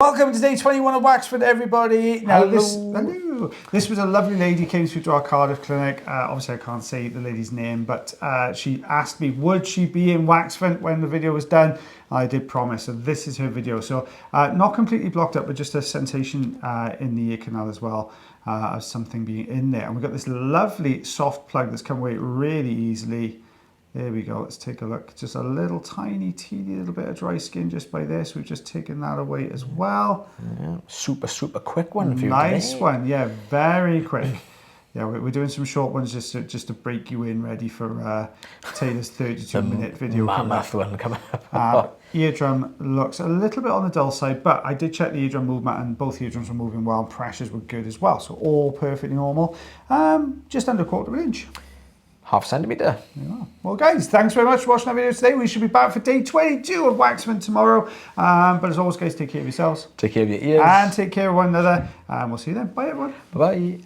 Welcome to day 21 of Waxford, everybody. Now, Hello. This was a lovely lady came through to our Cardiff clinic. Obviously, I can't say the lady's name, but she asked me, would she be in Waxford when the video was done? I did promise, so this is her video. So not completely blocked up, but just a sensation in the ear canal as well of something being in there. And we've got this lovely soft plug that's come away really easily. There we go, let's take a look. Just a little tiny, teeny little bit of dry skin just by this. We've just taken that away as well. Yeah, super quick one for you Nice today. one, yeah, very quick. Yeah, we're doing some short ones just to break you in, ready for Taylor's 32-minute video Mammoth one coming up. Eardrum looks a little bit on the dull side, but I did check the eardrum movement and both eardrums were moving well and pressures were good as well, so all perfectly normal. Just under a quarter of an inch. Half centimetre. Yeah. Well, guys, thanks very much for watching our video today. We should be back for day 22 of Waxman tomorrow. But as always, guys, take care of yourselves. Take care of your ears. And take care of one another. And we'll see you then. Bye, everyone. Bye-bye.